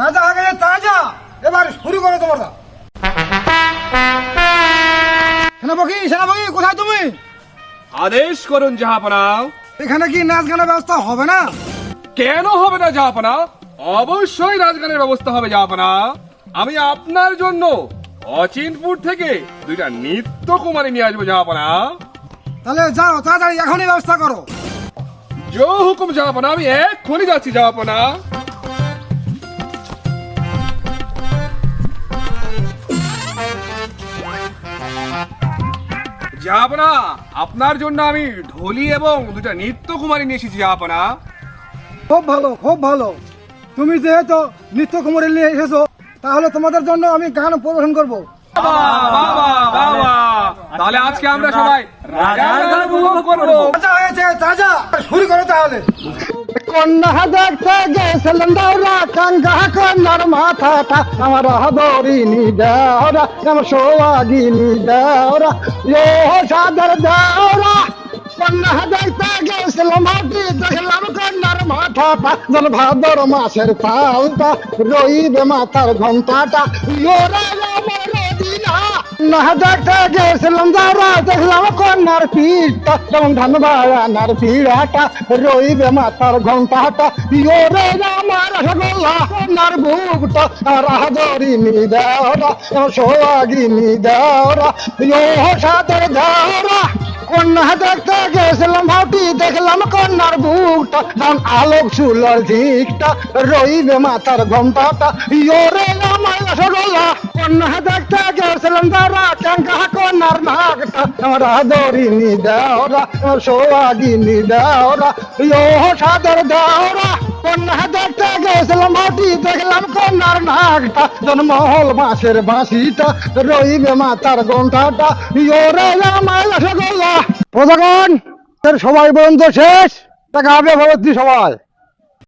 রাজা আগে তাজা, এবার শুরু করো তোমরা। সেনাপতি কোথায় তুমি? আদেশ করুন জাহাপনা। এখানে কি নাচ গানের ব্যবস্থা হবে না? কেন হবে না জাহাপনা? অবশ্যই রাজগানের ব্যবস্থা হবে জাহাপনা। আমি আপনার জন্য অচিনপুর থেকে 2টা নৃত্য কুমারী নিয়ে আসবো জাহাপনা। তাহলে যাও, তাড়াতাড়ি এখনই ব্যবস্থা করো। জো হুকুম জাহাপনা, আমি এক্ষুনি যাচ্ছি জাহাপনা। জাহাপনা, আপনার জন্য আমি ঢোলি এবং 2টা নৃত্য কুমারী নিয়ে এসেছি জাহাপনা। খুব ভালো, খুব ভালো। তুমি যেহেতু নৃত্য কুমারী নিয়ে এসেছো, তাহলে তোমাদের জন্য আমি গান পরিবেশন করবো। তাহলে আজকে আমরা সবাই রাজার গান উপভোগ করবো। তাজা হয়েছে, তাজা, শুরু করো তাহলে। কন্যা দেখতে গেছিলাম দাওরা, কাঙ্গা কন্যার মাথাটা আমার হদরিনি দাওরা, আমার সোয়াগিনি দাওরা, ও সাদর দাওরা। কন্যা দেখতে গেছিলাম হাতি, দেখলাম কন্যার মাথাটা, যেন ভাদর মাসের তালটা, রইবে মাথার ঘন্টাটা, ওরে আমার দিনা। না দেখতে গেছিলাম দাওরা, দেখলাম কন্যার পিঠটা, যেমন ধান বাগানার পিড়াটা, রইবে মাথার ঘন্টাটা, ওরে আমার রসগোল্লা কন্যার বুকটা, আর হাজরিনি দেওরা, সোয়াগিনি দেওরা, ও সাদর দেওরা। কন্যা দেখতে গেছিলাম ভাটি, দেখলাম কন্যার বুকটা, যেমন আলোক চুলার দিকটা, রইবে মাথার ঘন্টাটা, ওরে আমার রসগোল্লা। কন্যা দেখতে গেছিলাম দাওরা, কাঙ্কা কন্যার নাকটা, আমার আদরিনি দেওরা, সোয়াগিনি দেওরা, ও সাদর দেওরা। কন্যা দেখতে গেছিলাম ভাটি, দেখলাম কন্যার নাকটা, যেন মহল বাঁশের বাঁশিটা, রইবে মাথার ঘন্টাটা, ওরে আমার রসগোল্লা। প্রজাগণ, সবাই বন্ধ শেষ, টাকা হবে ভগবতী সবাই।